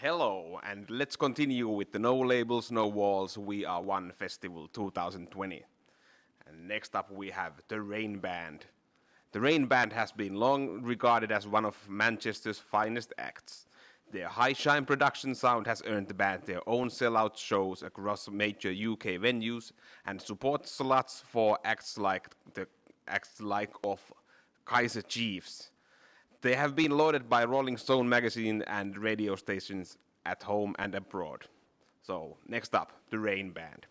Hello, and let's continue with the No Labels, No Walls, We Are One Festival 2020. And next up we have the Rainband. The Rainband has been long regarded as one of Manchester's finest acts. Their high-shine production sound has earned the band their own sell-out shows across major UK venues and support slots for acts like of Kaiser Chiefs. They have been lauded by Rolling Stone magazine and radio stations at home and abroad. So, next up, the Rainband.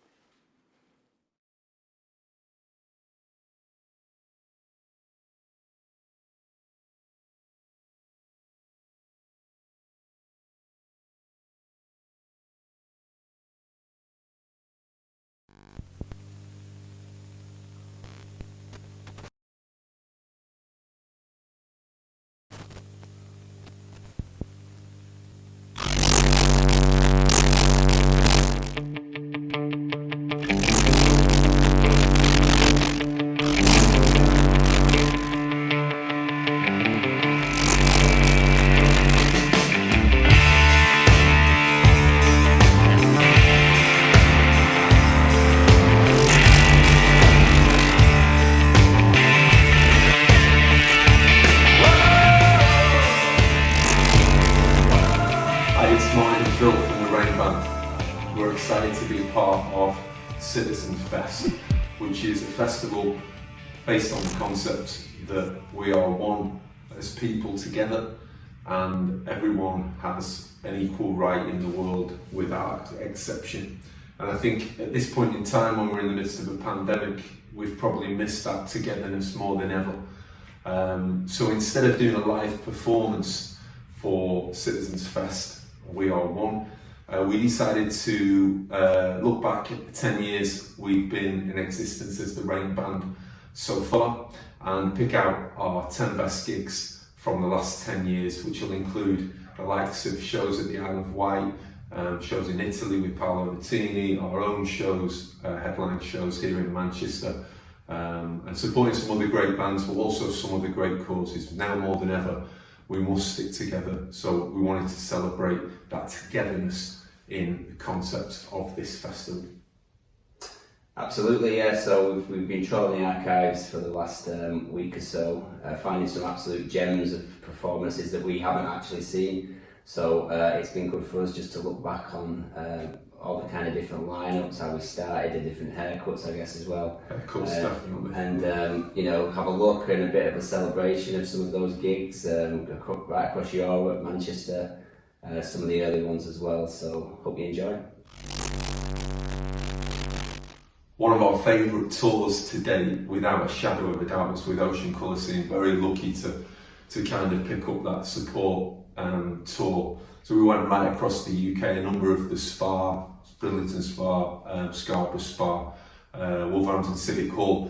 Phil from the Rainband. We're excited to be part of Citizens Fest, which is a festival based on the concept that we are one as people together and everyone has an equal right in the world without exception. And I think at this point in time, when we're in the midst of a pandemic, we've probably missed that togetherness more than ever. So instead of doing a live performance for Citizens Fest, We Are One, we decided to look back at the 10 years we've been in existence as the Rainband so far and pick out our 10 best gigs from the last 10 years, which will include the likes of shows at the Isle of Wight, shows in Italy with Paolo Nutini, our own shows, headline shows here in Manchester, and supporting some other great bands, but also some other great causes. Now more than ever, we must stick together. So we wanted to celebrate that togetherness in the concept of this festival. Absolutely, yeah. So we've been trawling the archives for the last week or so, finding some absolute gems of performances that we haven't actually seen. So it's been good for us just to look back on all the kind of different lineups, how we started, the different haircuts, I guess, as well. Haircuts, definitely. And have a look and a bit of a celebration of some of those gigs right across Europe, Manchester, some of the early ones as well. So hope you enjoy. One of our favourite tours to date, without a shadow of a doubt, was with Ocean Colour Scene. Very lucky to kind of pick up that support tour. So we went right across the UK, a number of the Spa, Bridlington Spa, Scarborough Spa, Wolverhampton Civic Hall.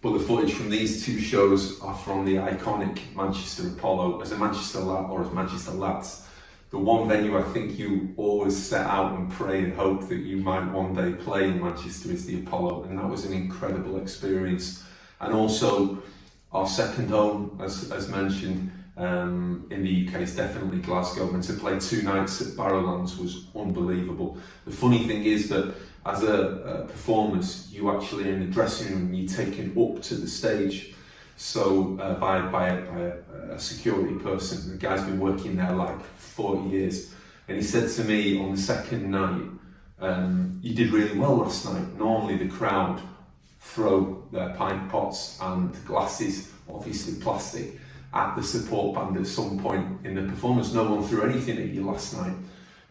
But the footage from these two shows are from the iconic Manchester Apollo. As a Manchester lad, or as Manchester lads, the one venue I think you always set out and pray and hope that you might one day play in Manchester is the Apollo, and that was an incredible experience. And also our second home, as mentioned, in the UK is definitely Glasgow, and to play 2 nights at Barrowlands was unbelievable. The funny thing is that as a performance, you actually in the dressing room, you're taken up to the stage. So by a security person, the guy's been working there like 40 years, and he said to me on the second night, you did really well last night. Normally the crowd throw their pint pots and glasses, obviously plastic, at the support band at some point in the performance. No one threw anything at you last night.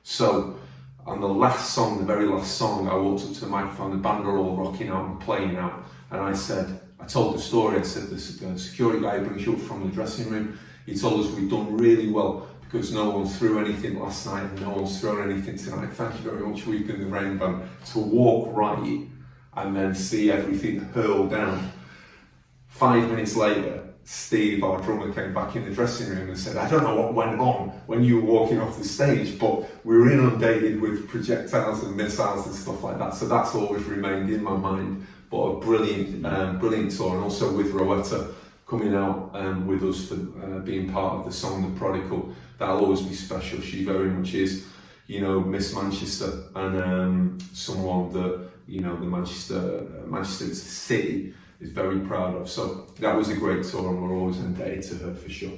So on the last song, the very last song, I walked up to the microphone, the band were all rocking out and playing out, and I told the story. I said, the security guy brings you up from the dressing room. He told us we'd done really well because no one threw anything last night and no one's thrown anything tonight. Thank you very much. We've been the Rainband. To walk right and then see everything hurl down. 5 minutes later, Steve, our drummer, came back in the dressing room and said, I don't know what went on when you were walking off the stage, but we were inundated with projectiles and missiles and stuff like that. So that's always remained in my mind. But a brilliant tour, and also with Rowetta coming out with us for being part of the song The Prodigal. That'll always be special. She very much is. you know, Miss Manchester, and someone that, you know, the Manchester City is very proud of. So that was a great tour, and we're always indebted to her for sure.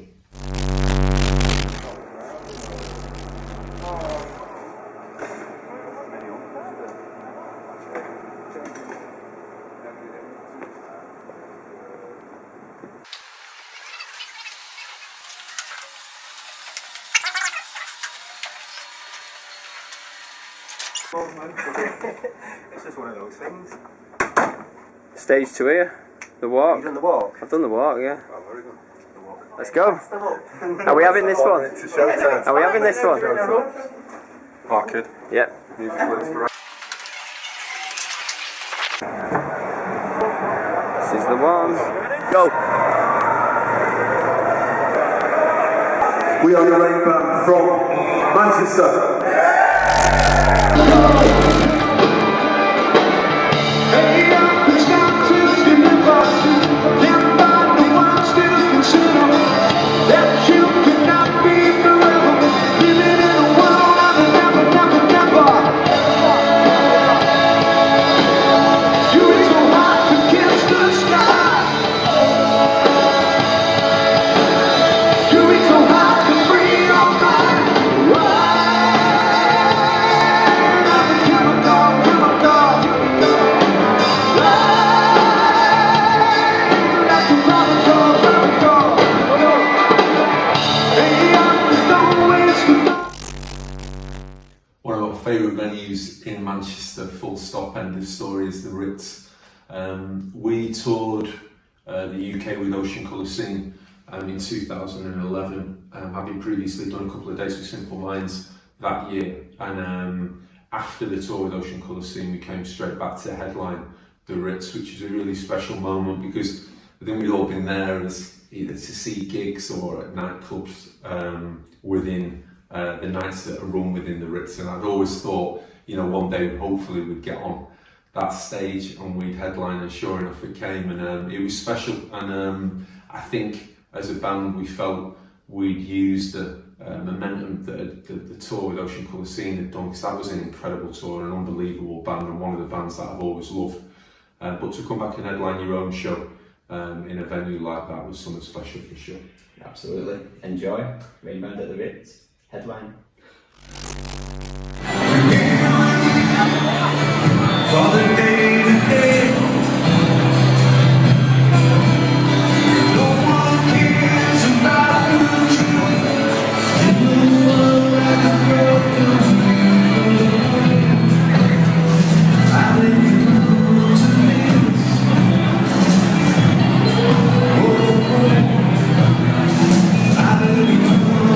It's just one of those things. Stage 2 here, the walk. You've done the walk? I've done the walk, yeah. Oh, very good. The walk. Let's go. Are we having this one? It's a showtime. Are we having this one? Oh, kid. Yep. Musical inspiration. This is the one. Go. We are the Rainband from Manchester. One of our favourite venues in Manchester, full stop, end of story, is the Ritz. We toured the UK with Ocean Colour Scene in 2011, having previously done a couple of days with Simple Minds that year. And after the tour with Ocean Colour Scene, we came straight back to headline the Ritz, which is a really special moment because I think we'd all been there as either to see gigs or at nightclubs within the nights that are run within the Ritz, and I'd always thought, you know, one day hopefully we'd get on that stage and we'd headline, and sure enough it came, and it was special. And I think as a band we felt we'd used the momentum that the tour with Ocean Colour Scene had done, because that was an incredible tour, an unbelievable band, and one of the bands that I've always loved. But to come back and headline your own show in a venue like that was something special for sure. Absolutely. Enjoy. Rainband at the Ritz. Headline. Father day to day. No one cares about the truth. In the world like a broken mirror. I think you to miss. I think you to lose.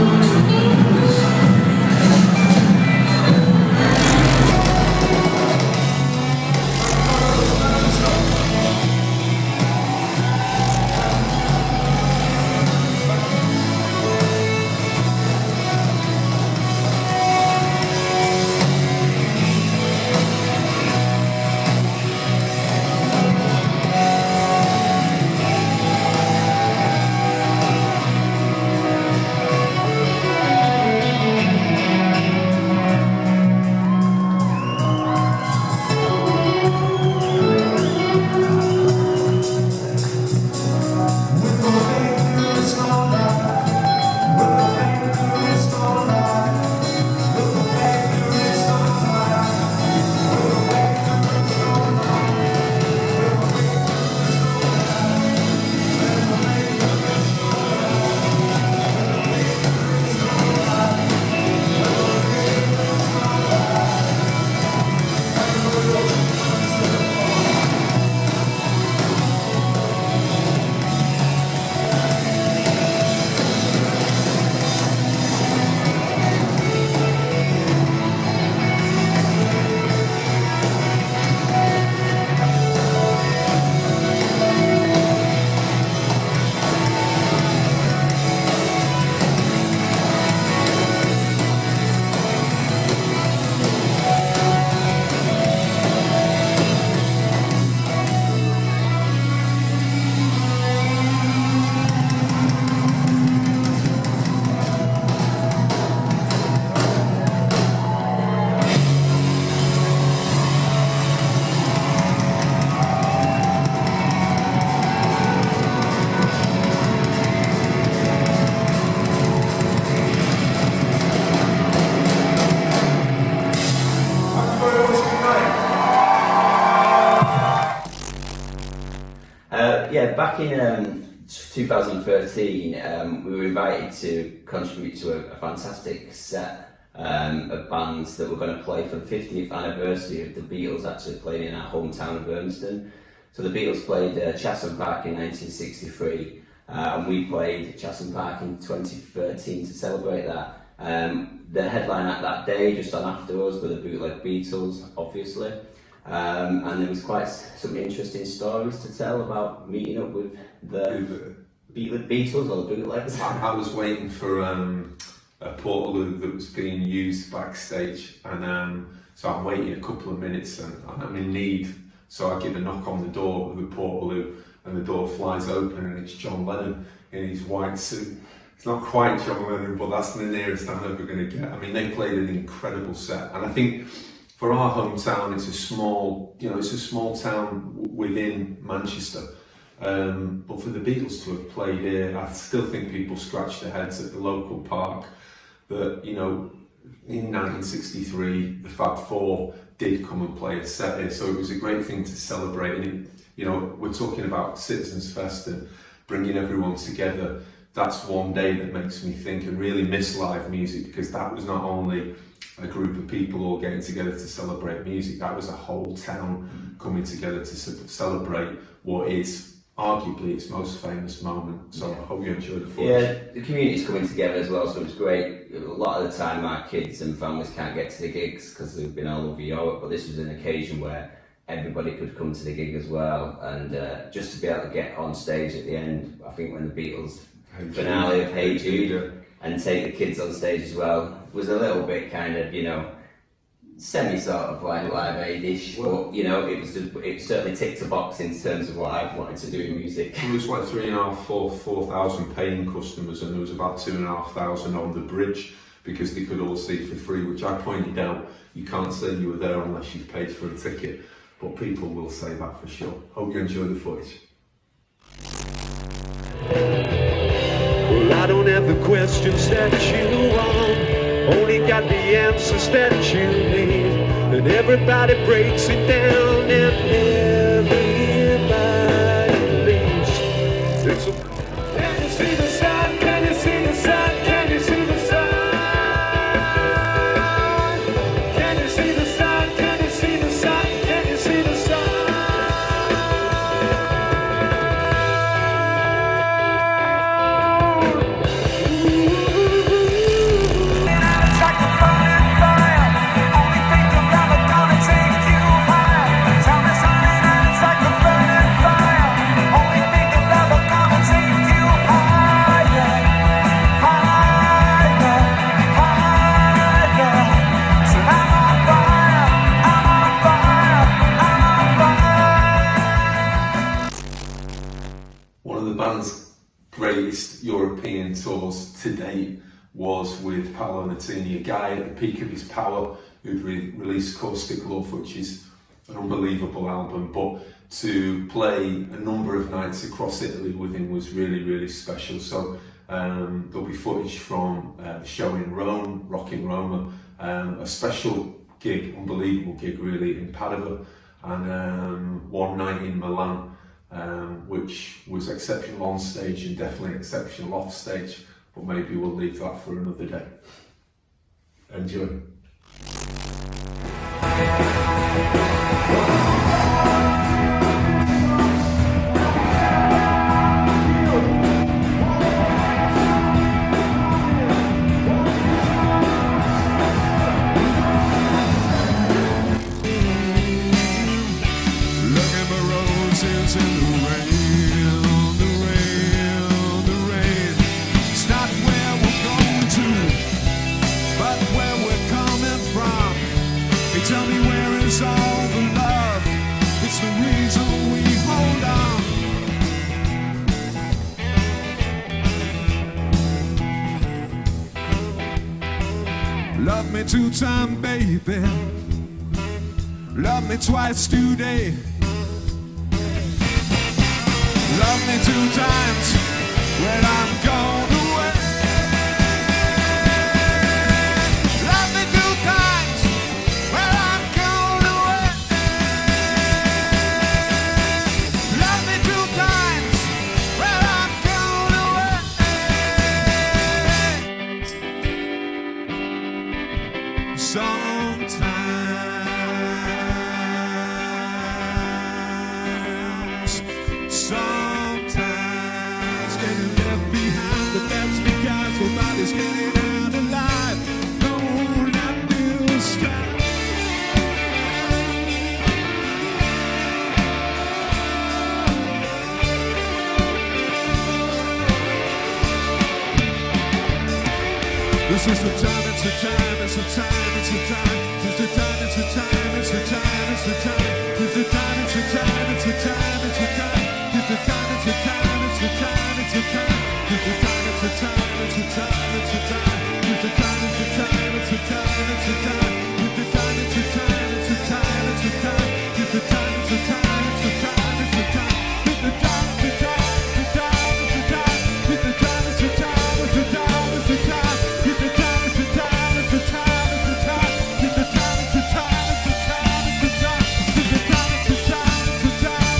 Yeah, back in 2013, we were invited to contribute to a fantastic set of bands that were going to play for the 50th anniversary of the Beatles actually playing in our hometown of Urmston. So the Beatles played Chatham Park in 1963, and we played Chatham Park in 2013 to celebrate that. The headline act that day, just on after us, were the bootleg Beatles, obviously. And there was quite some interesting stories to tell about meeting up with the Beatles or the bootlegs. I was waiting for a portaloo that was being used backstage, and so I'm waiting a couple of minutes, and I'm in need. So I give a knock on the door of the portaloo, and the door flies open, and it's John Lennon in his white suit. It's not quite John Lennon, but that's the nearest I'm ever going to get. I mean, they played an incredible set, and I think for our hometown, it's a small town within Manchester. But for the Beatles to have played here, I still think people scratch their heads at the local park. That, you know, in 1963, the Fab Four did come and play a set here, so it was a great thing to celebrate. And you know, we're talking about Citizens Fest and bringing everyone together. That's one day that makes me think and really miss live music, because that was not only a group of people all getting together to celebrate music, that was a whole town coming together to celebrate what is arguably its most famous moment. So I hope you enjoy the footage. Yeah, the community's coming together as well, so it's great. A lot of the time our kids and families can't get to the gigs because they've been all over Europe, but this was an occasion where everybody could come to the gig as well, and just to be able to get on stage at the end, I think when the Beatles finale of Hey Jude, and take the kids on stage as well, was a little bit kind of, you know, semi sort of like Live Aid-ish, but you know, it certainly ticked a box in terms of what I've wanted to do in music. There was like 4,000 paying customers, and there was about 2,500 on the bridge because they could all see for free, which I pointed out, you can't say you were there unless you've paid for a ticket, but people will say that for sure. Hope you enjoy the footage. Well, I don't have the questions that you want, only got the answers that you need. And everybody breaks it down, and everybody leaves. It's a... Can you see the sun? Can you see the sun? Can you see the sun? Can you see the sun? Can you see the sun? Can you see the sun? One of the band's greatest European tours to date was with Paolo Nutini, a guy at the peak of his power who'd released Caustic Love, which is an unbelievable album, but to play a number of nights across Italy with him was really, really special. So there'll be footage from the show in Rome, Rock in Roma, a special gig, unbelievable gig really, in Padua, and one night in Milan, which was exceptional on stage and definitely exceptional off stage, but maybe we'll leave that for another day. Enjoy. Tell me, where is all the love? It's the reason we hold on. Love me 2 times, baby. Love me twice today. Love me 2 times when I'm gone away. Love me 2 times when I'm gone away. Love me 2 times. is getting out alive. No, not this time. This is the time, it's the time, it's the time, it's the time. It's the time, it's the time, it's the time, it's the time. It's the time, it's the time, it's the time, it's the time. It's the time, it's the time, it's the time, it's the time. It's the time, it's the time, it's the time, it's the time. It's the time, it's the time, it's the time, it's the time. It's the time, it's the time, it's the time, it's the time. It's the time, it's the time, it's the time, it's the time. It's the time, it's the time, it's the time, it's the time. It's the time, it's the time, it's the time, it's the time.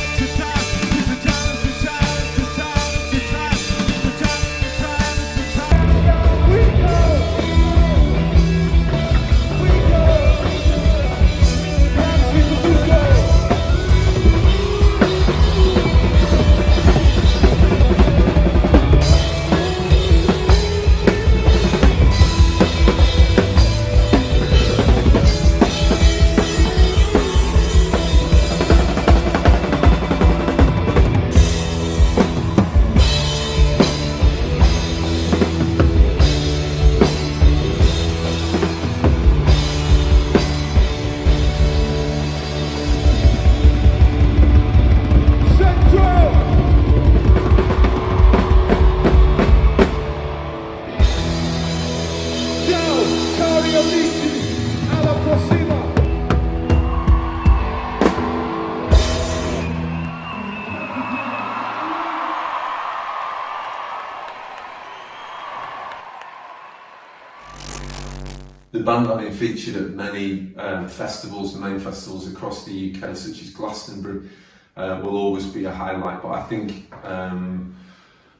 The band have been featured at many festivals, the main festivals across the UK, such as Glastonbury, will always be a highlight. But I think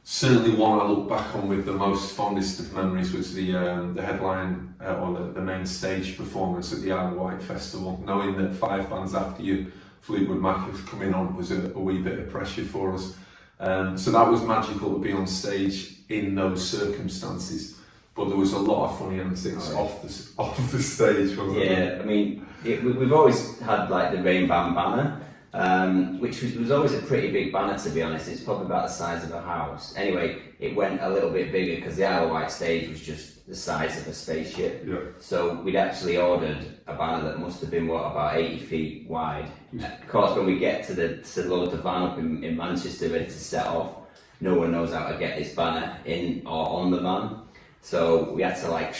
certainly one I look back on with the most fondest of memories was the headline or the main stage performance at the Isle of Wight Festival. Knowing that 5 bands after you, Fleetwood Mac was coming on, was a wee bit of pressure for us. So that was magical to be on stage in those circumstances. But there was a lot of funny antics off the stage, wasn't there? Yeah, I mean, we've always had like the Rainband banner, which was always a pretty big banner, to be honest. It's probably about the size of a house. Anyway, it went a little bit bigger because the Isle of Wight stage was just the size of a spaceship. Yeah. So we'd actually ordered a banner that must have been about 80 feet wide. Of course, when we get to load the van up in Manchester ready to set off, no one knows how to get this banner in or on the van. So we had to like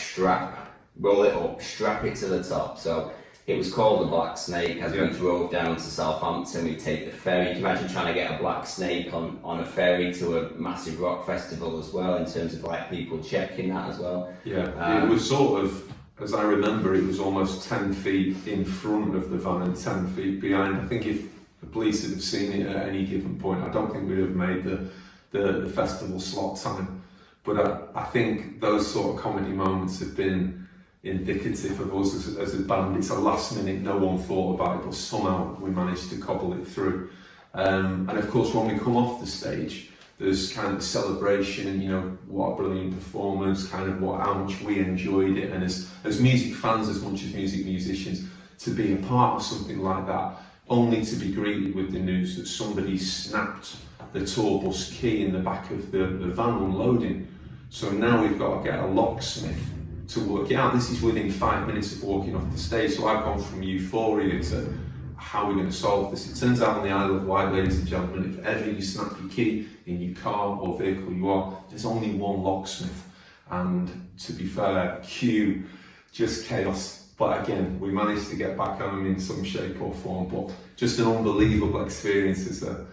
roll it up, strap it to the top. So it was called the Black Snake. As we drove down to Southampton, we'd take the ferry. Can you imagine trying to get a black snake on a ferry to a massive rock festival as well, in terms of like people checking that as well? Yeah, it was sort of, as I remember, it was almost 10 feet in front of the van and 10 feet behind. I think if the police had seen it at any given point, I don't think we'd have made the festival slot time. But I think those sort of comedy moments have been indicative of us as a band. It's a last minute, no one thought about it, but somehow we managed to cobble it through. And of course, when we come off the stage, there's kind of celebration, you know, what a brilliant performance, kind of how much we enjoyed it. And as music fans, as much as music musicians, to be a part of something like that, only to be greeted with the news that somebody snapped the tour bus key in the back of the van unloading. So now we've got to get a locksmith to work it out. This is within 5 minutes of walking off the stage. So I've gone from euphoria to how are we going to solve this? It turns out on the Isle of Wight, ladies and gentlemen, if ever you snap your key in your car or vehicle you are, there's only one locksmith. And to be fair, cue just chaos. But again, we managed to get back home in some shape or form. But just an unbelievable experience as a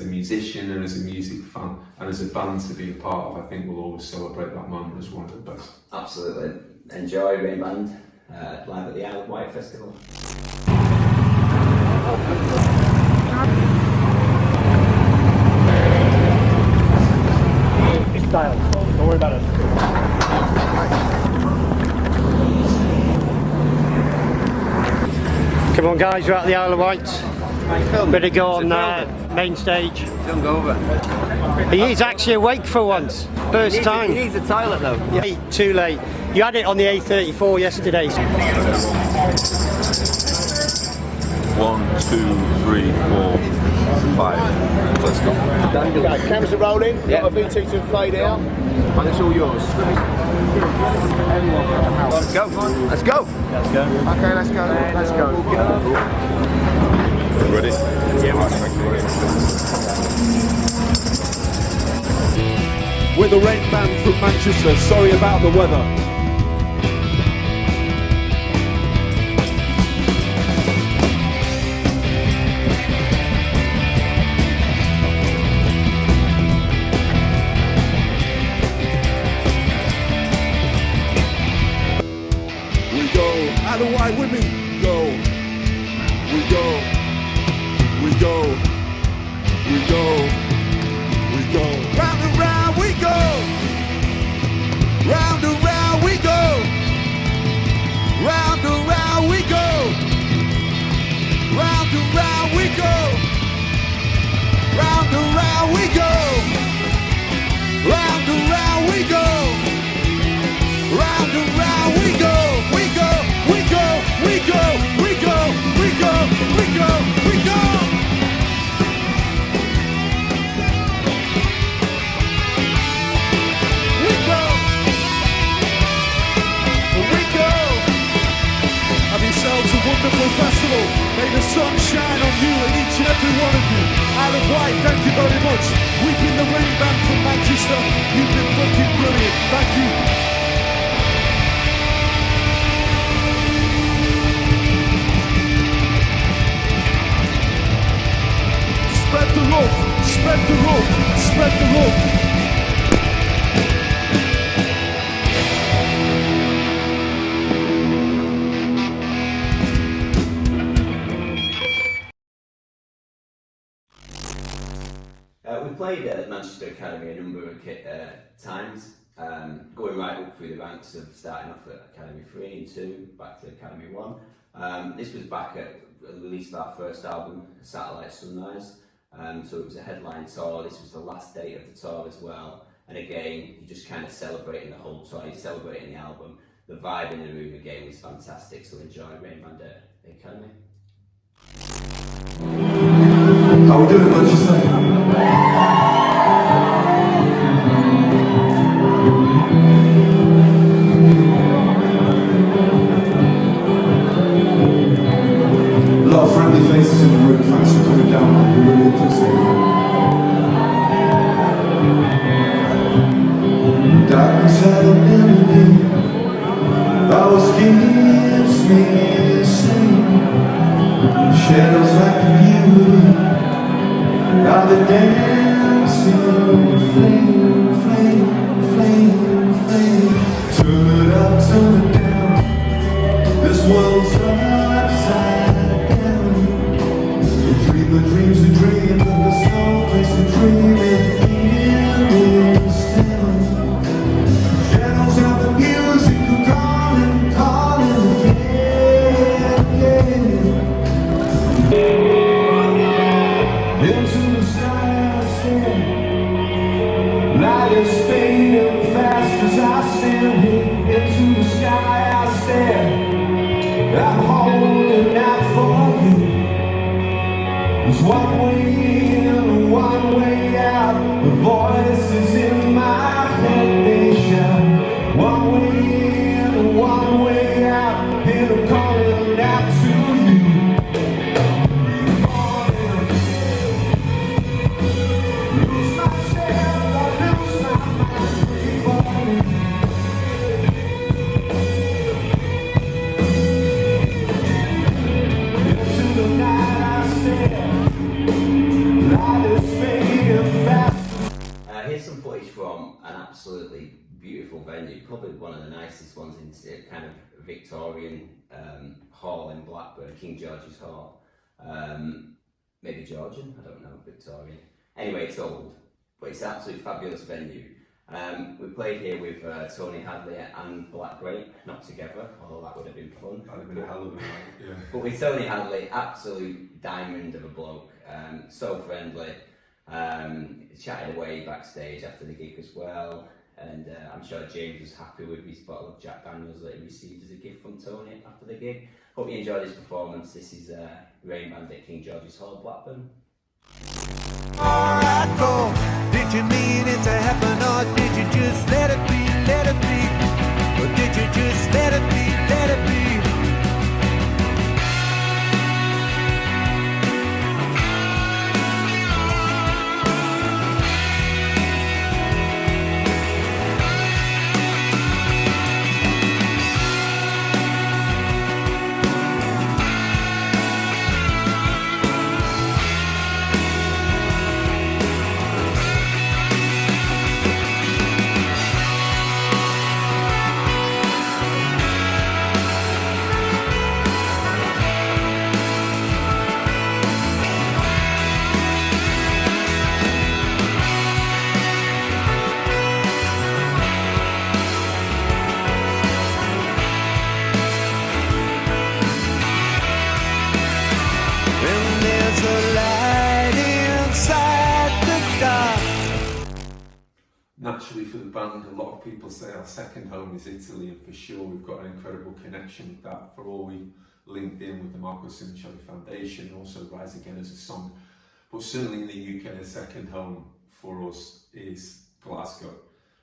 musician and as a music fan and as a band to be a part of. I think we'll always celebrate that moment as one of the best. Absolutely. Enjoy Rainband live at the Isle of Wight Festival. It's style. Don't worry about it. Come on guys, we're at the Isle of Wight. Better go on main stage. Hungover. He is actually awake for once. First time. He needs a toilet though. Yeah, too late. You had it on the A34 yesterday. 1, 2, 3, 4, 5. Let's go. Okay, cameras are rolling. Yeah. Got a V2 to fade out, and it's all yours. Let's go. Let's go. Okay, let's go. Let's go. Ready? Yeah, We're the Rainband from Manchester. Sorry about the weather. We go, how do I women go? We go, we go, we go, we go. Round and round we go. Round and round we go. Round and round we go. Round and round we go. Round and round we go. Round and round we go. Round and round we go. We go, we go, we go, we go, we go, we go, we go. We go. We go. Have yourselves a wonderful festival. May the sun shine on you and each and every one of you. Isle of Wight, thank you very much. We've been the Rainband from Manchester. You've been fucking brilliant. Thank you. Spread the love, spread the love, spread the love. We played at Manchester Academy a number of times, going right up through the ranks of starting off at Academy 3 and 2, back to Academy 1. This was back at the release of our first album, Satellite Sunrise. So it was a headline tour. This was the last date of the tour as well. And again, you're just kind of celebrating the whole tour, you're celebrating the album. The vibe in the room again was fantastic, so enjoy Rainband at the Academy. How we doing, Manchester? A lot of friendly faces in the room. Thanks for coming down. We really appreciate it. Darkness had an enemy. Always keeps me sane. Shadows like beauty. Now the dancing flame, flame, flame, flame. Turn it up, turn it down. This world's upside down. You dream the dreams you dream, but there's no place to dream in this town. Shadows have the music, you're calling, calling again, again. Into the sky I stand. Light is fading fast as I stand here. Into the sky I stare. I'm holding out for you. There's one way in and one way out. The voices in my head, they shout. One way in and one way out. And I'm calling out to you. Lose myself, I lose my mind. Into the night I stare. Light is fading fast. Here's some footage from an absolutely beautiful venue, probably one of the nicest ones in kind of Victorian hall in Blackburn, King George's Hall. Maybe Georgian, I don't know, Victorian. Anyway, it's old, but it's an absolutely fabulous venue. We played here with Tony Hadley and Black Grape, not together, although that would have been fun. That'd have been a hell of a night, yeah. But with Tony Hadley, absolute diamond of a bloke, so friendly, chatted away backstage after the gig as well, and I'm sure James was happy with his bottle of Jack Daniels that he received as a gift from Tony after the gig. Hope you enjoyed his performance. This is Rainband at King George's Hall, Blackburn. Alright, go. Did you mean it to happen, or did you just let it be, let it be? Or did you just let it be, let it be? Naturally for the band, a lot of people say our second home is Italy, and for sure we've got an incredible connection with that. For all we linked in with the Marco Simoncelli Foundation, and also Rise Again as a song. But certainly in the UK, the second home for us is Glasgow.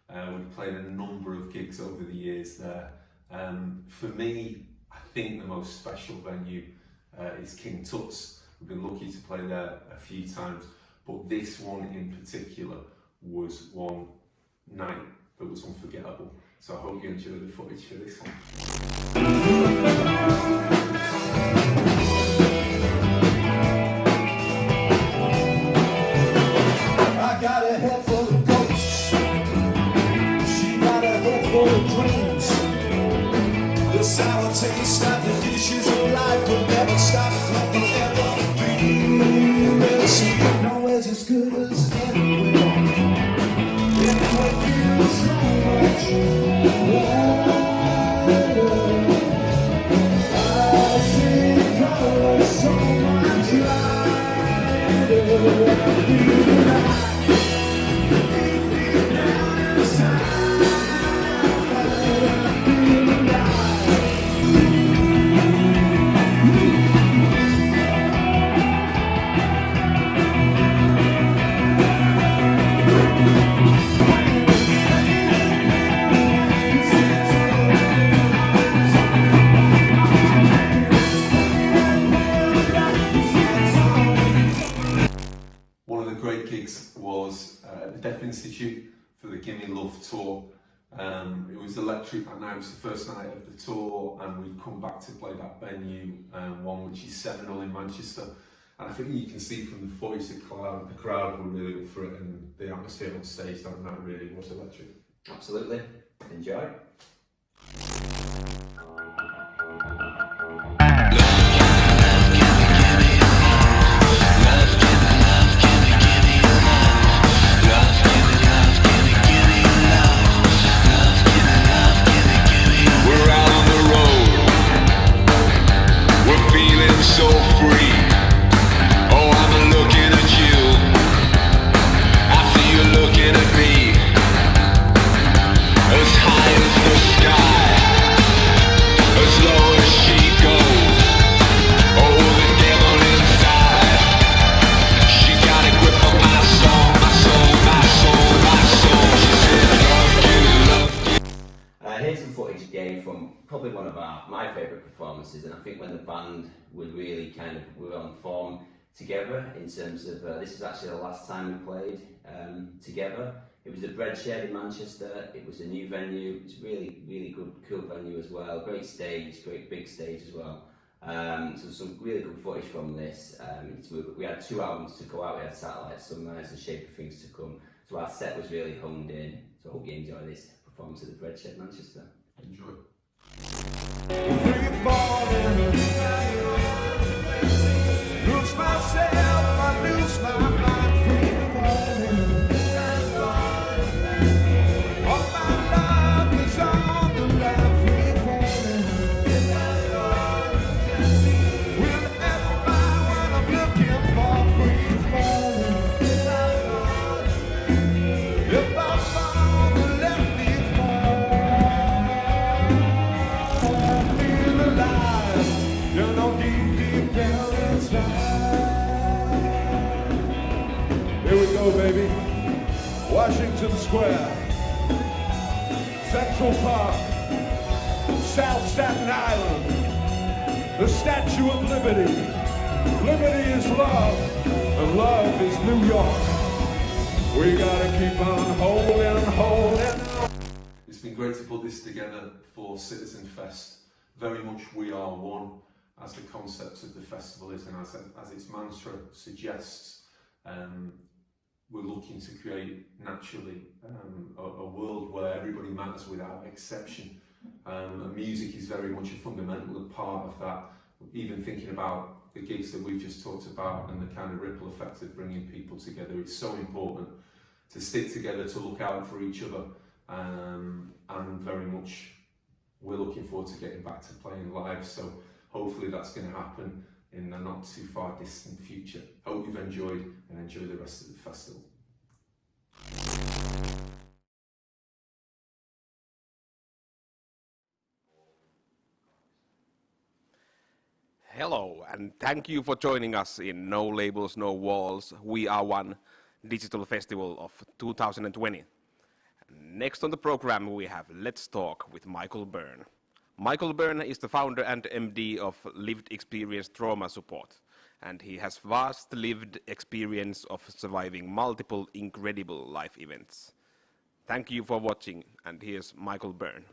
We've played a number of gigs over the years there. For me, I think the most special venue is King Tut's. We've been lucky to play there a few times, but this one in particular was one night that was unforgettable. So I hope you enjoy the footage for this one. I got a head full of ghosts. She got a head full of dreams. The sour taste of the dishes of life will never stop, will ever be. She nowhere's as good as anywhere. Anywhere feels so much better. I see colors so much lighter. Was the Deaf Institute for the Gimme Love tour. It was electric that night. It was the first night of the tour, and we'd come back to play that venue, one which is seminal in Manchester. And I think you can see from the footage the crowd were really up for it, and the atmosphere on stage that night really was electric. Absolutely. Enjoy. So free. Oh, I'm looking at you. I see you looking at me. As high as the sky, as low as she goes. Oh, the devil inside. She got a grip on my soul, my soul, my soul, my soul. She said, love you, love you. Here's some footage again from probably one of my favourite performances, and I think when the band were really were on form together in terms of, this was actually the last time we played together. It was the Breadshed in Manchester. It was a new venue. It's really, really good, cool venue as well. Great stage, great big stage as well. So some really good footage from this. We had 2 albums to go out. We had Satellite, Sunrise and Shape of Things to Come. So our set was really honed in. So I hope you enjoy this performance at the Breadshed Manchester. Enjoy. Lose myself, I lose my mind. Washington Square, Central Park, South Staten Island, the Statue of Liberty. Liberty is love, and love is New York. We gotta keep on holding on. It's been great to put this together for Citizen Fest. Very much we are one, as the concept of the festival is, and as its mantra suggests. We're looking to create naturally a world where everybody matters without exception. And music is very much a fundamental part of that. Even thinking about the gigs that we've just talked about and the kind of ripple effect of bringing people together, it's so important to stick together, to look out for each other, and very much we're looking forward to getting back to playing live. So hopefully that's going to happen in the not too far distant future. Hope you've enjoyed and enjoy the rest of the festival. Hello, and thank you for joining us in No Labels, No Walls, We Are One Digital Festival of 2020. Next on the program we have Let's Talk with Michael Byrne. Michael Byrne is the founder and MD of Lived Experience Trauma Support, and he has vast lived experience of surviving multiple incredible life events. Thank you for watching, and here's Michael Byrne.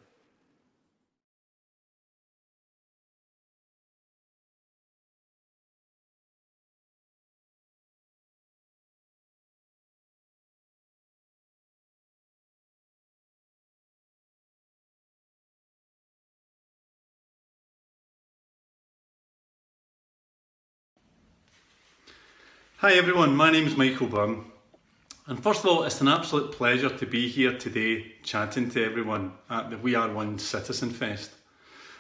Hi everyone, my name is Michael Byrne, and first of all it's an absolute pleasure to be here today chatting to everyone at the We Are One Citizen Fest.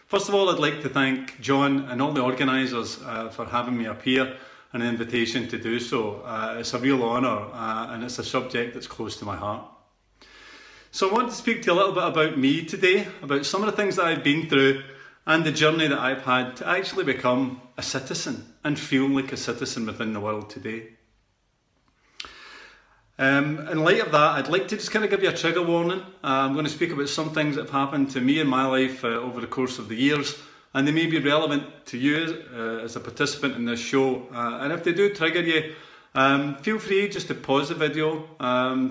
First of all, I'd like to thank John and all the organisers for having me up here and an invitation to do so. It's a real honour and it's a subject that's close to my heart. So I want to speak to you a little bit about me today, about some of the things that I've been through and the journey that I've had to actually become a citizen and feel like a citizen within the world today. In light of that, I'd like to just kind of give you a trigger warning. I'm going to speak about some things that have happened to me in my life over the course of the years, and they may be relevant to you as a participant in this show. And if they do trigger you, feel free just to pause the video,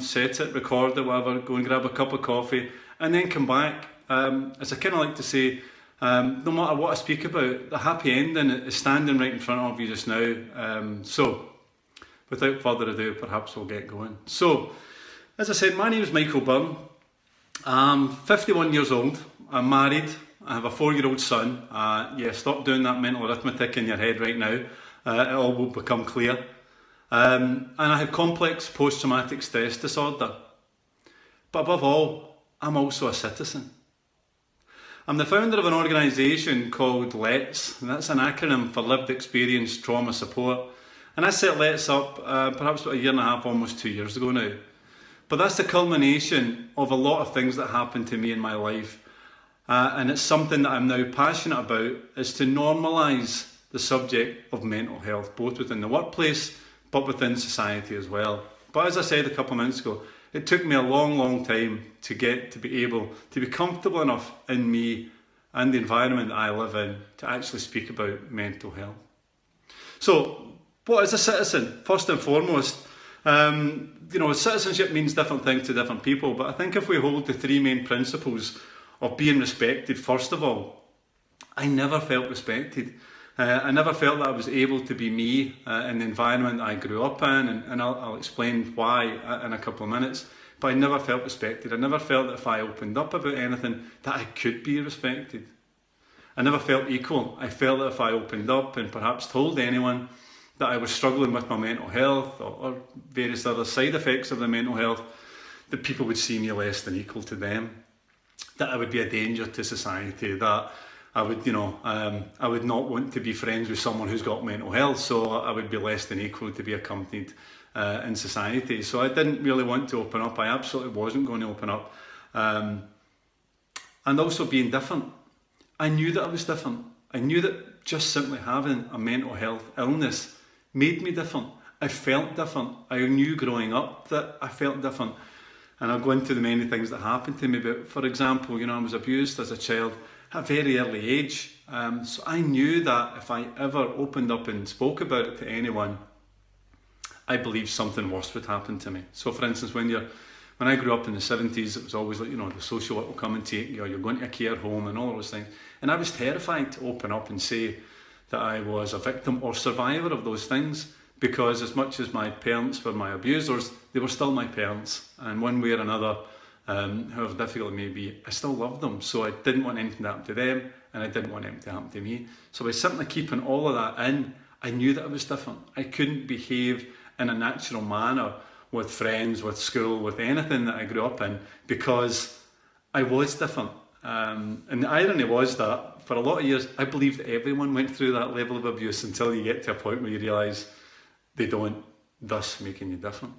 set it, record it, whatever, go and grab a cup of coffee, and then come back. As I kind of like to say, no matter what I speak about, the happy ending is standing right in front of you just now. So, without further ado, perhaps we'll get going. So, as I said, my name is Michael Byrne. I'm 51 years old. I'm married. I have a 4-year-old son. Yeah, stop doing that mental arithmetic in your head right now. It all will become clear. And I have complex post-traumatic stress disorder. But above all, I'm also a citizen. I'm the founder of an organisation called LETS, and that's an acronym for Lived Experience Trauma Support. And I set LETS up perhaps about 1.5 years, almost 2 years ago now. But that's the culmination of a lot of things that happened to me in my life. And it's something that I'm now passionate about, is to normalise the subject of mental health, both within the workplace, but within society as well. But as I said a couple of minutes ago, it took me a long, long time to get to be able to be comfortable enough in me and the environment that I live in to actually speak about mental health. So, what is a citizen? First and foremost, citizenship means different things to different people, but I think if we hold the 3 main principles of being respected, first of all, I never felt respected. I never felt that I was able to be me in the environment I grew up in, and I'll explain why in a couple of minutes. But I never felt respected. I never felt that if I opened up about anything that I could be respected. I never felt equal. I felt that if I opened up and perhaps told anyone that I was struggling with my mental health or various other side effects of the mental health, that people would see me less than equal to them. That I would be a danger to society, that I would, I would not want to be friends with someone who's got mental health, so I would be less than equal to be accompanied in society. So I didn't really want to open up. I absolutely wasn't going to open up. And also being different. I knew that I was different. I knew that just simply having a mental health illness made me different. I felt different. I knew growing up that I felt different. And I'll go into the many things that happened to me. But for example, I was abused as a child at a very early age. So I knew that if I ever opened up and spoke about it to anyone, I believed something worse would happen to me. So for instance, when I grew up in the 70s, it was always like, the social work will come and take you, or you're going to a care home and all those things. And I was terrified to open up and say that I was a victim or survivor of those things, because as much as my parents were my abusers, they were still my parents. And one way or another, however difficult it may be, I still loved them. So I didn't want anything to happen to them, and I didn't want anything to happen to me. So by simply keeping all of that in, I knew that I was different. I couldn't behave in a natural manner with friends, with school, with anything that I grew up in, because I was different. And the irony was that for a lot of years, I believed that everyone went through that level of abuse, until you get to a point where you realise they don't, thus making you different.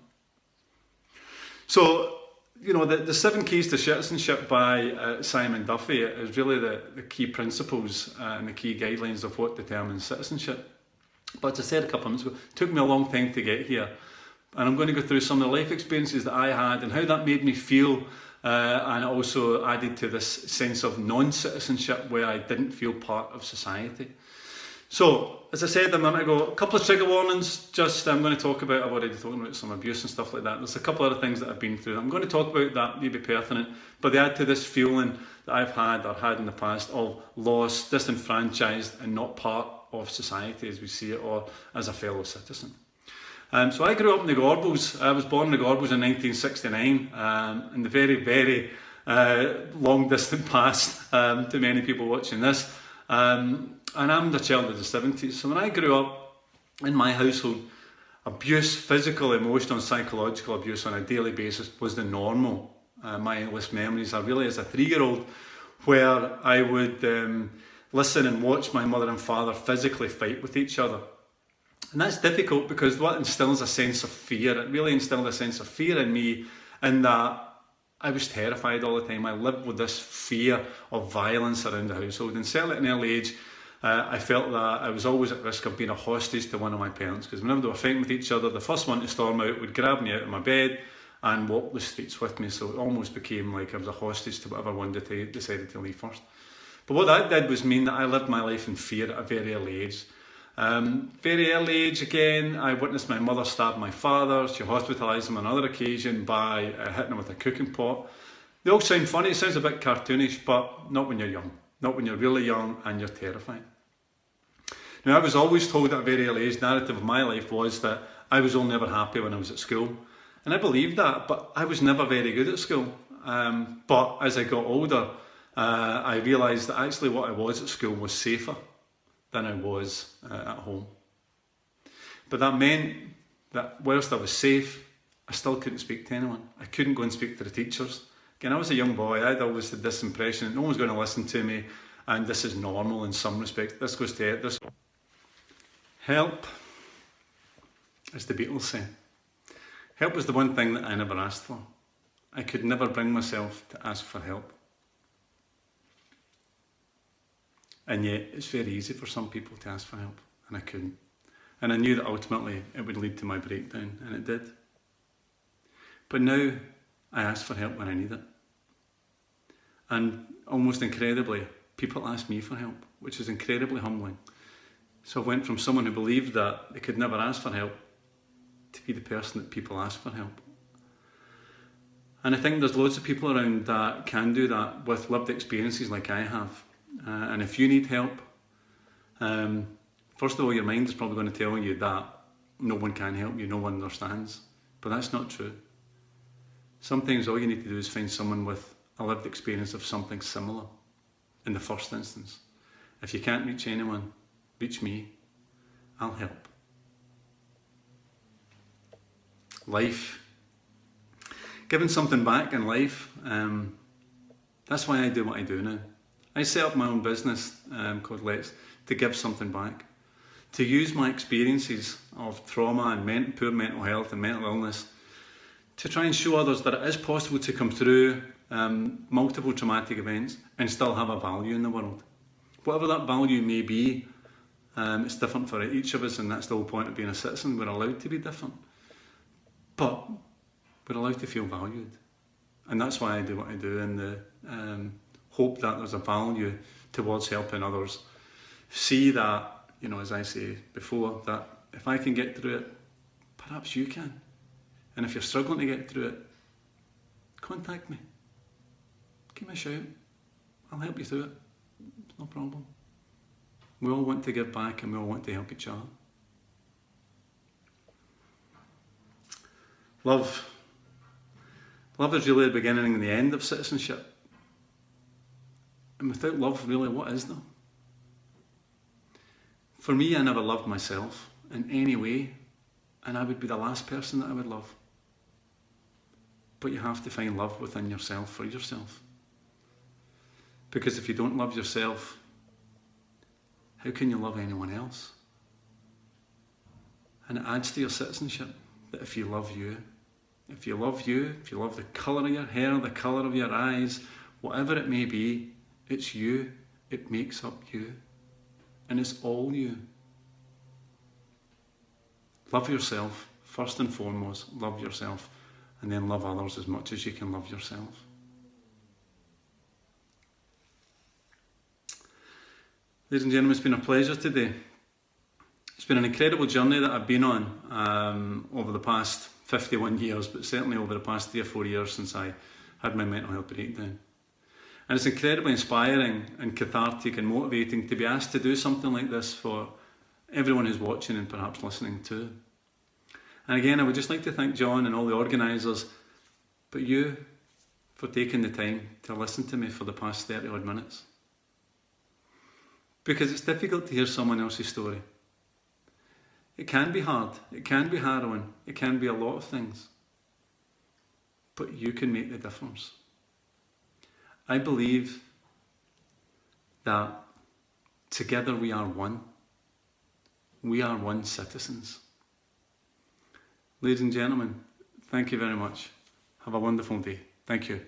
So, the 7 Keys to Citizenship by Simon Duffy is really the key principles and the key guidelines of what determines citizenship. But as I said a couple of minutes ago, it took me a long time to get here. And I'm going to go through some of the life experiences that I had and how that made me feel, and also added to this sense of non-citizenship where I didn't feel part of society. So, as I said a minute ago, a couple of trigger warnings. I'm going to talk about, I've already talked about some abuse and stuff like that. There's a couple other things that I've been through. I'm going to talk about that, maybe pertinent, but they add to this feeling that I've had or had in the past of lost, disenfranchised, and not part of society as we see it, or as a fellow citizen. So I grew up in the Gorbals. I was born in the Gorbals in 1969, in the very, very long distant past to many people watching this. And I'm the child of the 70s. So when I grew up in my household, abuse, physical, emotional, psychological abuse on a daily basis was the normal. My earliest memories are really as a 3-year-old, where I would listen and watch my mother and father physically fight with each other. And that's difficult because what instills a sense of fear, it really instilled a sense of fear in me, in that I was terrified all the time. I lived with this fear of violence around the household. And certainly at an early age, I felt that I was always at risk of being a hostage to one of my parents, because whenever they were fighting with each other, the first one to storm out would grab me out of my bed and walk the streets with me. So it almost became like I was a hostage to whatever one decided to leave first. But what that did was mean that I lived my life in fear at a very early age. Very early age again, I witnessed my mother stab my father. She hospitalised him on another occasion by hitting him with a cooking pot. They all sound funny, it sounds a bit cartoonish, but not when you're young. Not when you're really young and you're terrified. Now, I was always told at a very early age, the narrative of my life was that I was only ever happy when I was at school. And I believed that, but I was never very good at school. But as I got older, I realised that actually what I was at school was safer than I was at home. But that meant that whilst I was safe, I still couldn't speak to anyone. I couldn't go and speak to the teachers. Again, I was a young boy. I had always had this impression that no one's going to listen to me, and this is normal in some respects. This goes to it. This help, as the Beatles say. Help was the one thing that I never asked for. I could never bring myself to ask for help. And yet, it's very easy for some people to ask for help, and I couldn't. And I knew that ultimately it would lead to my breakdown, and it did. But now, I ask for help when I need it. And almost incredibly, people ask me for help, which is incredibly humbling. So I went from someone who believed that they could never ask for help to be the person that people ask for help. And I think there's loads of people around that can do that with lived experiences like I have. And if you need help, first of all, your mind is probably going to tell you that no one can help you, no one understands. But that's not true. Sometimes all you need to do is find someone with a lived experience of something similar in the first instance. If you can't reach anyone, reach me. I'll help. Life. Giving something back in life, that's why I do what I do now. I set up my own business called Let's to give something back. To use my experiences of trauma and poor mental health and mental illness to try and show others that it is possible to come through multiple traumatic events and still have a value in the world. Whatever that value may be, it's different for each of us, and that's the whole point of being a citizen. We're allowed to be different. But we're allowed to feel valued. And that's why I do what I do, in the hope that there's a value towards helping others. See that, you know, as I say before, that if I can get through it, perhaps you can. And if you're struggling to get through it, contact me. Give me a shout. I'll help you through it. It's no problem. We all want to give back and we all want to help each other. Love. Love is really the beginning and the end of citizenship. And without love, really, what is there? For me, I never loved myself in any way, and I would be the last person that I would love. But you have to find love within yourself for yourself. Because if you don't love yourself, how can you love anyone else? And it adds to your citizenship that if you love you, if you love the colour of your hair, the colour of your eyes, whatever it may be, it's you. It makes up you. And it's all you. Love yourself, first and foremost. Love yourself. And then love others as much as you can love yourself. Ladies and gentlemen, it's been a pleasure today. It's been an incredible journey that I've been on over the past 51 years, but certainly over the past 3 or 4 years since I had my mental health breakdown. And it's incredibly inspiring and cathartic and motivating to be asked to do something like this for everyone who's watching and perhaps listening too. And again, I would just like to thank John and all the organisers, but you for taking the time to listen to me for the past 30 odd minutes. Because it's difficult to hear someone else's story. It can be hard, it can be harrowing, it can be a lot of things. But you can make the difference. I believe that together we are one. We are one citizens. Ladies and gentlemen, thank you very much. Have a wonderful day. Thank you.